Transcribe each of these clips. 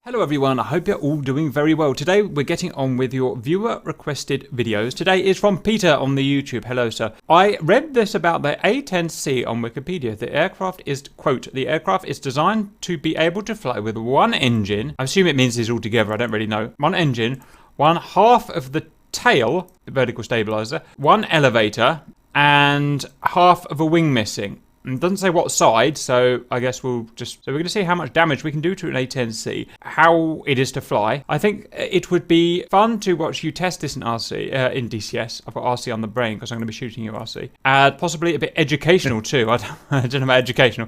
Hello everyone, I hope you're all doing very well. Today we're getting on with your viewer requested videos. Today is from Peter on the YouTube. Hello sir. I read this about the A-10C on Wikipedia. The aircraft is, quote, the aircraft is designed to be able to fly with one engine. I assume it means these all together, I don't really know. One engine, one half of the tail, the vertical stabilizer, one elevator, and half of a wing missing. It doesn't say what side, so I guess we'll just... So we're going to see how much damage we can do to an A-10C, how it is to fly. I think it would be fun to watch you test this in RC, in DCS. I've got RC on the brain because I'm going to be shooting you RC. Possibly a bit educational too. I don't know about educational.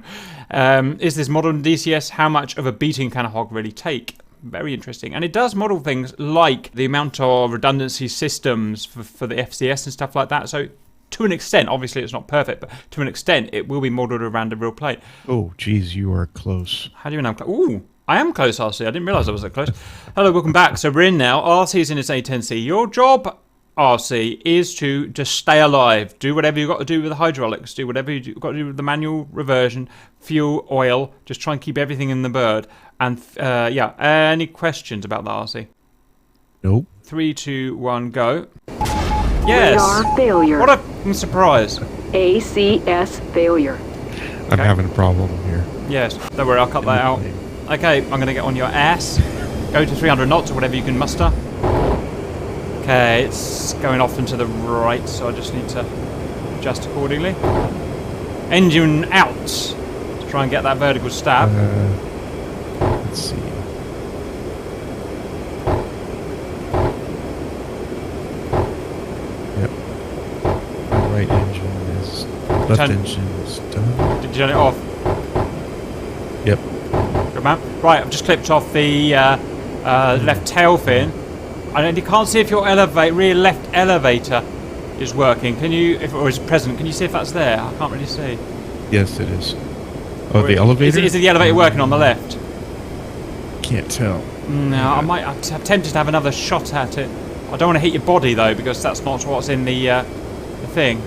Is this modern DCS? How much of a beating can a hog really take? Very interesting. And it does model things like the amount of redundancy systems for the FCS and stuff like that. So to an extent, obviously it's not perfect, but to an extent it will be modelled around a real plane. Oh, geez, you are close. How do you know I'm close? Ooh, I am close, RC. I didn't realise I was that close. Hello, welcome back. So we're in now. RC is in its A-10C. Your job, RC, is to just stay alive. Do whatever you've got to do with the hydraulics. Do whatever you've got to do with the manual reversion, fuel, oil. Just try and keep everything in the bird. And, yeah, any questions about the RC? Nope. 3, 2, 1, go. Yes. Radar failure. What a surprise. ACS failure. I'm having a problem here. Yes. Don't worry, I'll cut that out. Okay, I'm going to get on your ass. Go to 300 knots or whatever you can muster. Okay, it's going off and to the right, so I just need to adjust accordingly. Engine out. To try and get that vertical stab. Let's see. Right engine is... Left engine is done. Did you turn it off? Yep. Good man. Right, I've just clipped off the left tail fin. And you can't see if your rear left elevator is working. Can you, or is present, can you see if that's there? I can't really see. Yes, it is. Oh, the elevator? Is the elevator working on the left? Can't tell. No, I'm tempted to have another shot at it. I don't want to hit your body though, because that's not what's in the thing.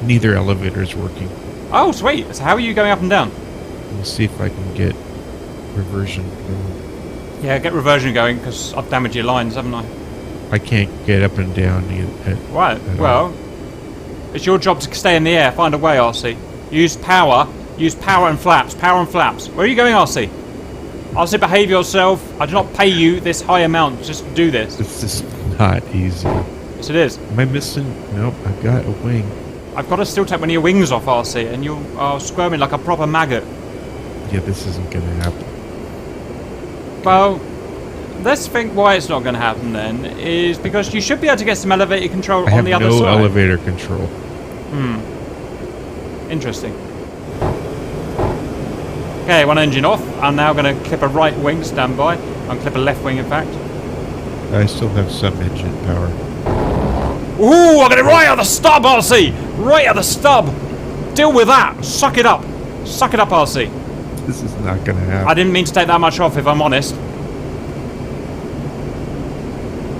Neither elevator is working. Oh, sweet. So how are you going up and down? We'll see if I can get reversion going. Yeah, get reversion going, because I've damaged your lines, haven't I? I can't get up and down Right, well, it's your job to stay in the air. Find a way, RC. Use power and flaps. Power and flaps. Where are you going, RC? RC, behave yourself. I do not pay you this high amount just to do this. This is not easy. Yes, it is. Am I missing? Nope, I've got a wing. I've got to still take one of your wings off, RC, and you are squirming like a proper maggot. Yeah, this isn't going to happen. Well, let's think why it's not going to happen then. Is because you should be able to get some elevator control on the other side. I have no elevator control. Interesting. Okay, one engine off. I'm now going to clip a right wing, stand by. I'll clip a left wing, in fact. I still have some engine power. Ooh, I got it right at the stub, RC! Right at the stub! Deal with that! Suck it up! Suck it up, RC! This is not gonna happen. I didn't mean to take that much off, if I'm honest.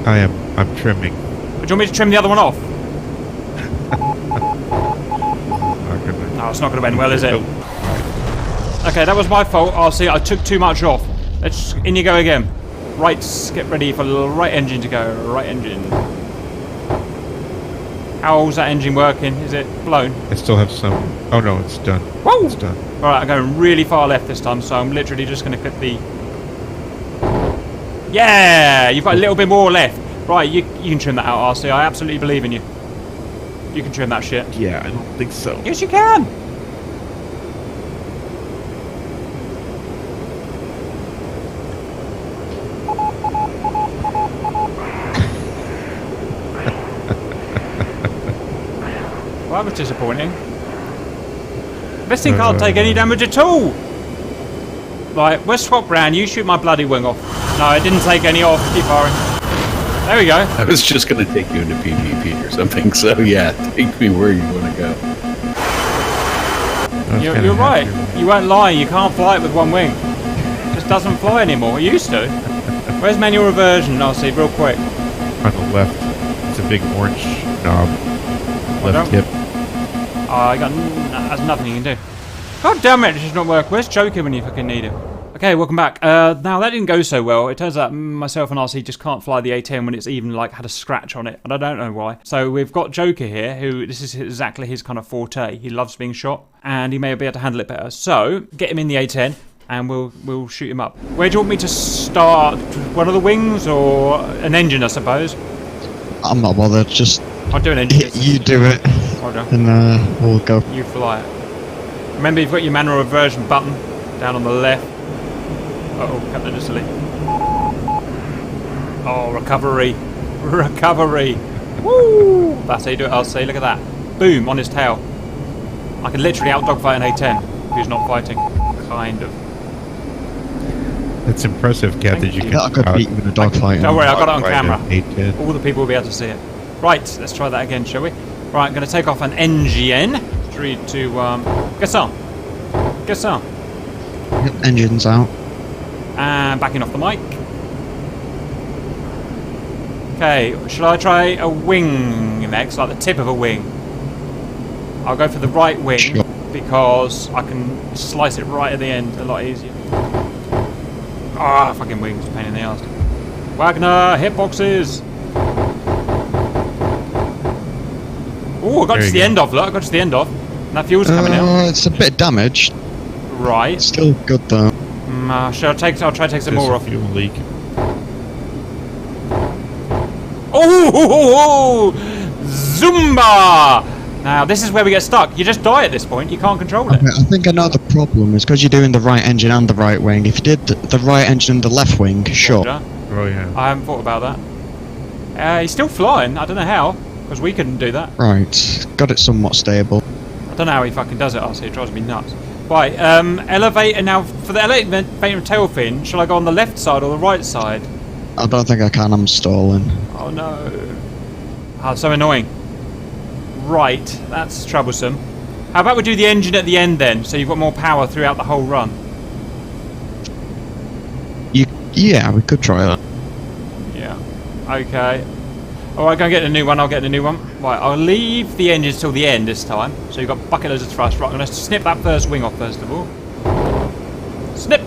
I'm trimming. But do you want me to trim the other one off? No, it's not gonna end well, is it? Nope. Okay, that was my fault, RC. I took too much off. Let's... In you go again. Right, get ready for the right engine to go. Right engine. How's that engine working? Is it blown? I still have some. Oh no, it's done. Whoa! It's done. Alright, I'm going really far left this time, so I'm literally just going to clip the... Yeah! You've got a little bit more left. Right, you can trim that out, RC. I absolutely believe in you. You can trim that shit. Yeah, I don't think so. Yes, you can! Well, that was disappointing. This thing can't take any damage at all! Right, we'll swap round. You shoot my bloody wing off. No, it didn't take any off. Keep firing. There we go. I was just going to take you into PvP or something, so yeah, take me where you want to go. You're right. You weren't lying. You can't fly it with one wing. It just doesn't fly anymore. It used to. Where's manual reversion? I'll see real quick. On the left. It's a big orange knob. Left hip. Oh, that's nothing you can do. God damn it, it does not work. Where's Joker when you fucking need him? Okay, welcome back. Now that didn't go so well. It turns out myself and RC just can't fly the A-10 when it's even like had a scratch on it, and I don't know why. So we've got Joker here, who this is exactly his kind of forte. He loves being shot, and he may be able to handle it better. So get him in the A-10, and we'll shoot him up. Where do you want me to start? One of the wings or an engine, I suppose? I'm not bothered. Just I'll do an engine. you do it, and we'll go. You fly it. Remember, you've got your manual reversion button down on the left. Uh-oh, cut the distally. Oh, recovery. Recovery. Woo! That's how you do it, RC. Look at that. Boom, on his tail. I can literally out-dogfight an A-10 who's not fighting. Kind of. That's impressive, Kat, that you can That could beat you in a dogfight. Don't worry, I got it on dogfight camera. an A-10. All the people will be able to see it. Right, let's try that again, shall we? Right, I'm going to take off an NGN. 3, 2, 1. Get on. Get on. Yep, engine's out. And backing off the mic. Okay, shall I try a wing next, like the tip of a wing? I'll go for the right wing, Sure. because I can slice it right at the end a lot easier. Ah, fucking wings, pain in the ass. Wagner, hitboxes! Oh, I got There to you the go. end of, look, I got to the end of. And that fuel's coming out. It's a bit damaged. Right. Still good though. I'll try to take some more off. Fuel leak. Oh, Zumba! Now, this is where we get stuck. You just die at this point. You can't control it. Okay, I think another problem is because you're doing the right engine and the right wing. If you did the right engine and the left wing, sure. Roger. Oh, yeah. I haven't thought about that. He's still flying. I don't know how, because we couldn't do that. Right, got it somewhat stable. I don't know how he fucking does it, RC. It drives me nuts. Right, elevator. Now, for the elevator tail fin, shall I go on the left side or the right side? I don't think I can. I'm stalling. Oh, no. Oh, so annoying. Right, that's troublesome. How about we do the engine at the end then, so you've got more power throughout the whole run? Yeah, we could try that. Yeah. Okay. Alright, go and get a new one. I'll get a new one. Right, I'll leave the engines till the end this time. So you've got bucket loads of thrust. Right, I'm going to snip that first wing off first of all. Snip!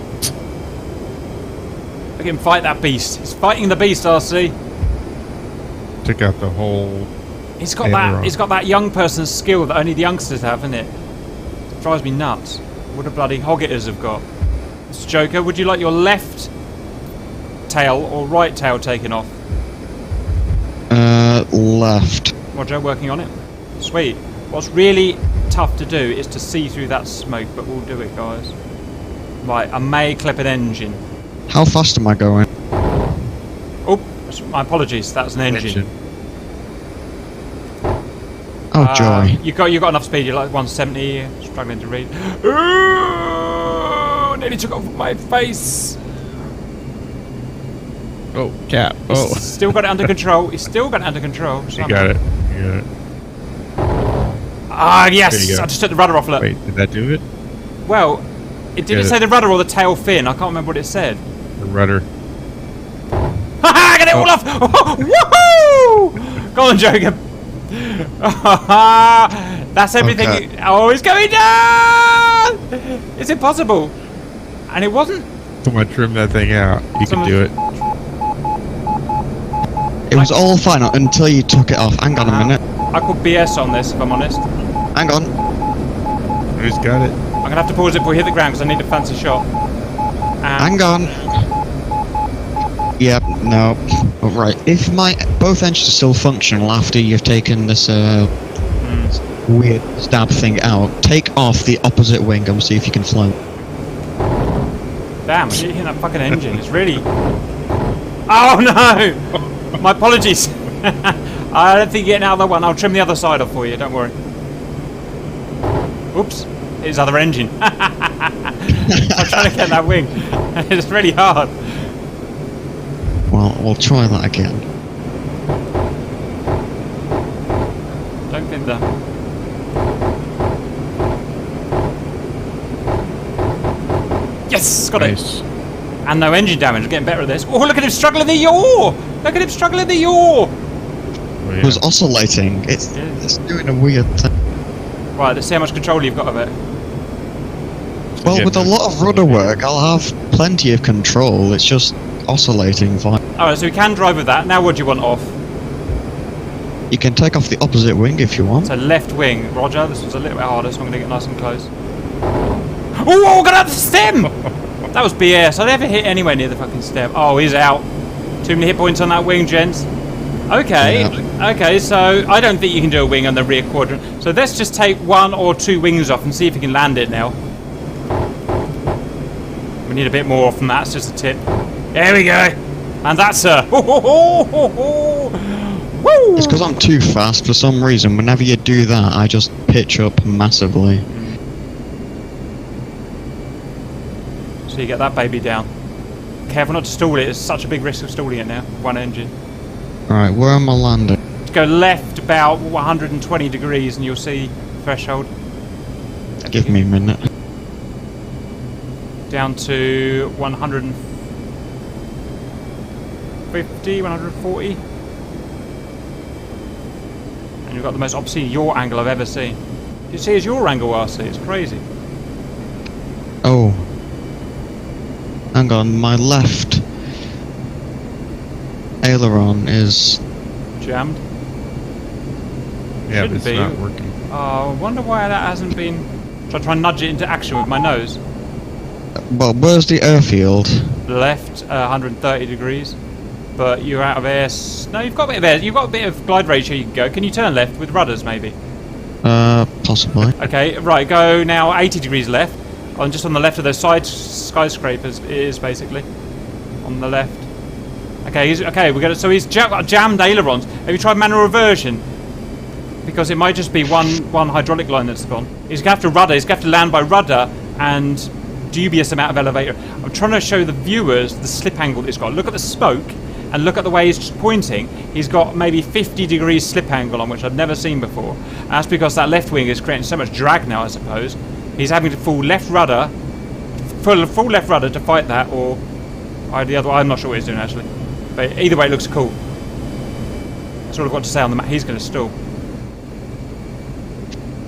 Look at him fight that beast. He's fighting the beast, RC. Took out the whole... He's got that young person's skill that only the youngsters have, isn't it? It drives me nuts. What a bloody hog-itters have got. Mr. Joker, would you like your left tail or right tail taken off? Left. Roger, working on it. Sweet. What's really tough to do is to see through that smoke, but we'll do it, guys. Right, I may clip an engine. How fast am I going? Oh, my apologies. That's an engine. Oh joy! You got enough speed. You're like 170. Struggling to read. Ooh, nearly took off my face. Oh, Kat. Oh. He's still got it under control. He's still got it under control. You got it. You got it. Ah, There you yes. go. I just took the rudder off. Look. Wait, did that do it? Well, it didn't say the rudder or the tail fin. I can't remember what it said. The rudder. Ha! Get it all off! Woohoo! Go on, Joker. That's everything. Okay. Oh, it's going down! It's impossible. And it wasn't. Someone trim that thing out. You can do it. It was all fine until you took it off. Hang on a minute. I put BS on this, if I'm honest. Hang on. Who's got it? I'm going to have to pause it before we hit the ground because I need a fancy shot. Hang on. Yep. No. Oh, right. If both engines are still functional after you've taken this weird stab thing out, take off the opposite wing and see if you can float. Damn, you're hitting that fucking engine. It's really... Oh, no! My apologies. I don't think you're getting out of the one. I'll trim the other side off for you. Don't worry. Oops. It's other engine. I'm trying to get that wing. It's really hard. Well, we'll try that again. Don't think that. Yes! Got it. Nice. And no engine damage. We're getting better at this. Oh, look at him struggling the yaw! Look at him struggling the yaw! Oh, It was yeah. oscillating. It's doing a weird thing. Right, let's see how much control you've got of it. Well, Yeah, with a no, lot of rudder work, I'll have plenty of control. It's just oscillating fine. Alright, so we can drive with that. Now what do you want off? You can take off the opposite wing if you want. So left wing. Roger, this was a little bit harder, so I'm going to get nice and close. Oh, got out the stem! That was BS. I never hit anywhere near the fucking stem. Oh, he's out. Too many hit points on that wing, gents. Okay, Yeah. okay, so I don't think you can do a wing on the rear quadrant. So let's just take 1 or 2 wings off and see if we can land it now. We need a bit more off than that, it's just a tip. There we go. And that's her. Woo! It's because I'm too fast for some reason. Whenever you do that, I just pitch up massively. So you get that baby down. Careful not to stall it, it's such a big risk of stalling it now. One engine. Right, where am I landing? Go left about 120 degrees and you'll see threshold. Give me a minute. Down to 150, 140. And you've got the most obscene yaw angle I've ever seen. You see his yaw angle, RC, it's crazy. Oh. Hang on, my left aileron is... Jammed. Yeah, Shouldn't but it's be. not working. Oh, I wonder why that hasn't been... Should I try and nudge it into action with my nose? Well, where's the airfield? Left, 130 degrees. But you're out of air. No, you've got a bit of air. You've got a bit of glide ratio you can go. Can you turn left with rudders, maybe? Possibly. Okay, right, go now 80 degrees left. Just on the left of those side skyscrapers, it is basically. On the left. Okay, so he's got jammed ailerons. Have you tried manual reversion? Because it might just be one hydraulic line that's gone. He's going to have to rudder. He's going to have to land by rudder and dubious amount of elevator. I'm trying to show the viewers the slip angle that he's got. Look at the smoke and look at the way he's just pointing. He's got maybe 50 degrees slip angle on, which I've never seen before. And that's because that left wing is creating so much drag now, I suppose. He's having to full left rudder to fight that, or the other. I'm not sure what he's doing actually, but either way, it looks cool. That's all I've got to say on the map. He's going to stall.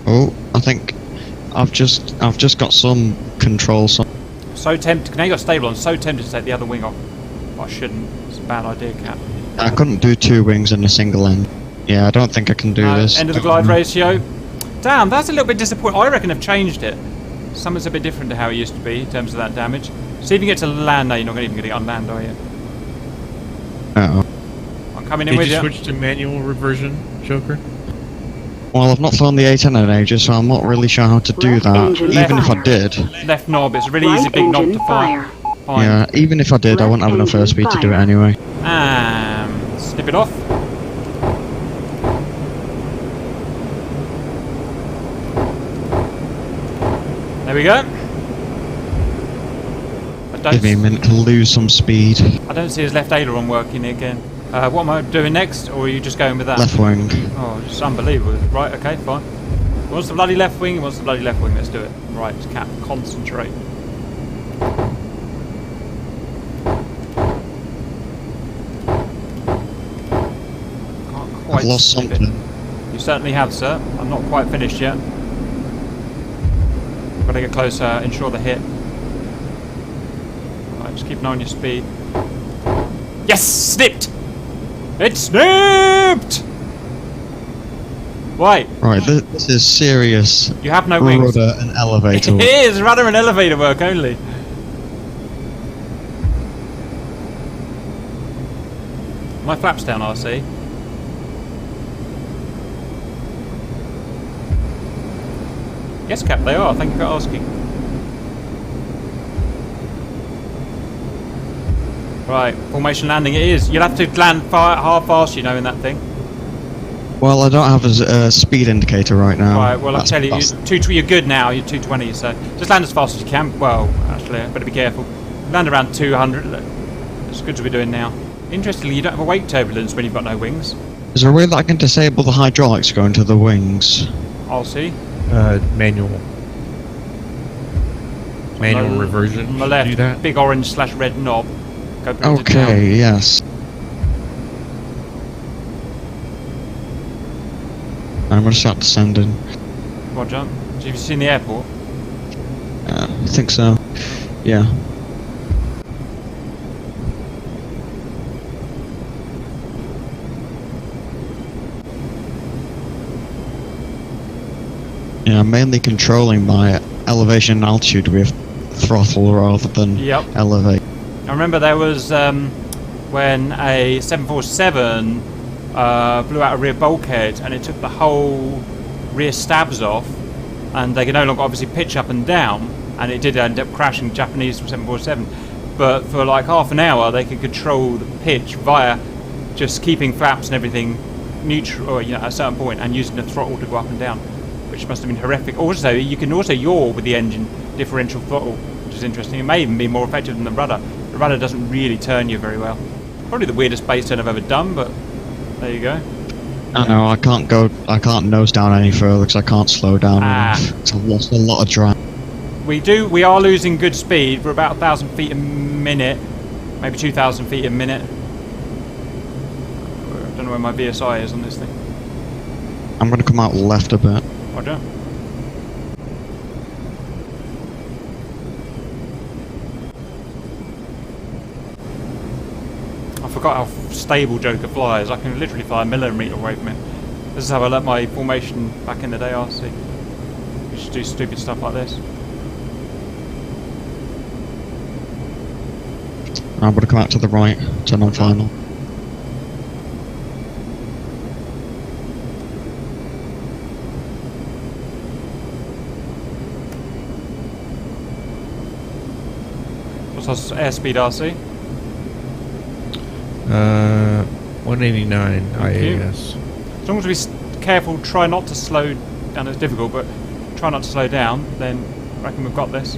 Oh, I think I've just got some control. So tempted. Now you got stable on. So tempted to take the other wing off, but I shouldn't. It's a bad idea, Cap. I couldn't do 2 wings in a single end. Yeah, I don't think I can do this. End of the glide ratio. Damn, that's a little bit disappointing. I reckon I've changed it. Something's a bit different to how it used to be in terms of that damage. See if you get to land. No, you're not even going to get on land, are you? Uh-oh. I'm coming in Did with you you. switch to manual reversion, Joker? Well, I've not flown the A-10 in ages, so I'm not really sure how to do Left that. engine Even if I fire. did. Left knob. It's a really Right easy big knob engine to fire. Fine. Yeah, even if I did, I wouldn't have enough Left airspeed to do it engine anyway. Snip it off. There we go. Give me a minute to lose some speed. I don't see his left aileron working again. What am I doing next, or are you just going with that? Left wing. Oh, it's unbelievable. Right, okay, fine. He wants the bloody left wing, he wants the bloody left wing, let's do it. Right, Cap, concentrate. Can't quite I've lost snip it. something. You certainly have, sir. I'm not quite finished yet. Got to get closer, ensure the hit. Right, just keep an eye on your speed. Yes! Snipped! It snipped! Right. Right, this is serious. You have no wings. Rudder and elevator. It is rudder and elevator work only. My flaps down, RC. Yes, Cap, they are. Thank you for asking. Right, formation landing it is. You'll have to land half fast, you know, in that thing. Well, I don't have a speed indicator right now. Right, well, I'll That's- tell you, that's- you're good now, you're 220, so just land as fast as you can. Well, actually, better be careful. Land around 200, as good as we're doing now. Interestingly, you don't have a wake turbulence when you've got no wings. Is there a way that I can disable the hydraulics going to the wings? I'll see. Manual. Manual On the- reversion. On the should left, do that. big orange/red knob. Go bring it down. Okay, yes. I'm gonna start descending. Roger. Have you seen the airport? I think so. Yeah. Yeah, I'm mainly controlling my elevation and altitude with throttle rather than elevate. I remember there was when a 747 blew out a rear bulkhead and it took the whole rear stabs off, and they could no longer obviously pitch up and down, and it did end up crashing Japanese 747. But for like half an hour, they could control the pitch via just keeping flaps and everything neutral, or, at a certain point, and using the throttle to go up and down, which must have been horrific. Also, you can also yaw with the engine differential throttle, which is interesting. It may even be more effective than the rudder. The rudder doesn't really turn you very well. Probably the weirdest base turn I've ever done, but there you go. I know, I can't nose down any further because I can't slow down enough. It's a lot of drag. We are losing good speed. We're about 1,000 feet a minute, maybe 2,000 feet a minute. I don't know where my VSI is on this thing. I'm going to come out left a bit. Roger. I forgot how stable Joker flies. I can literally fly a millimetre away from it. This is how I learnt my formation back in the day, RC. You should do stupid stuff like this. I'm going to come out to the right, turn on final. What's our airspeed, RC? 189 IAS. As long as we're careful, try not to slow down. It's difficult, but try not to slow down, then I reckon we've got this.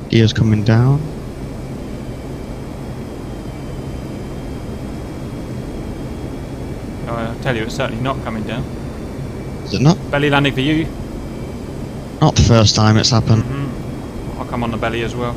Gears coming down. I tell you, it's certainly not coming down. Is it not? Belly landing for you. Not the first time it's happened. I'll come on the belly as well.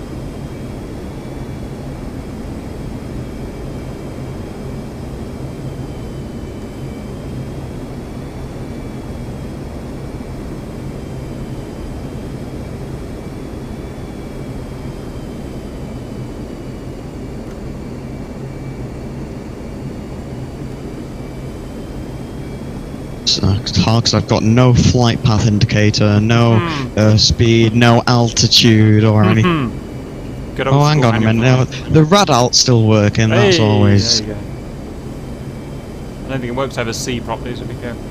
It's hard because I've got no flight path indicator, no speed, no altitude or anything. Good old Oh, hang on a minute. No, the radalt's still working, that's always... There you go. I don't think it works over C properly, so be careful.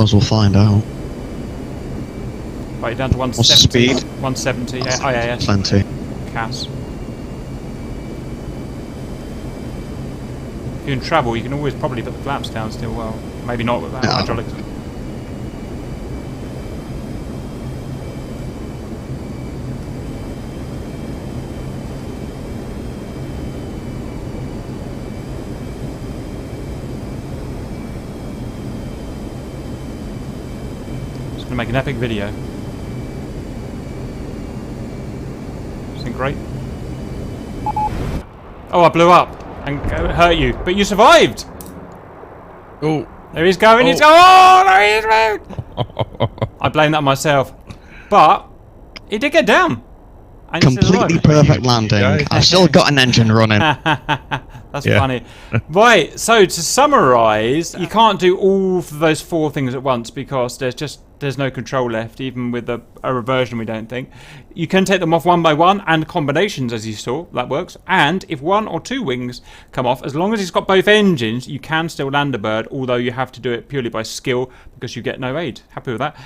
As we'll find out. Right, down to 170. What's the speed? 170 IAS. Plenty. CAS. If you're in travel, you can always probably put the flaps down still well. Maybe not with that hydraulics. It's going to make an epic video. Isn't it great? Oh, I blew up and hurt you, but you survived! Oh. There he's going, he's going! Oh, there he is! I blame that on myself. But, he did get down. And Completely perfect landing. I've still got an engine running. That's funny. Right, so to summarise, you can't do all of those 4 things at once because there's no control left, even with a reversion, we don't think. You can take them off one by one, and combinations, as you saw, that works. And if 1 or 2 wings come off, as long as it's got both engines, you can still land a bird, although you have to do it purely by skill because you get no aid. Happy with that.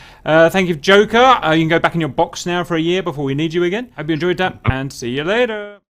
Thank you, Joker. You can go back in your box now for a year before we need you again. Hope you enjoyed that, and see you later.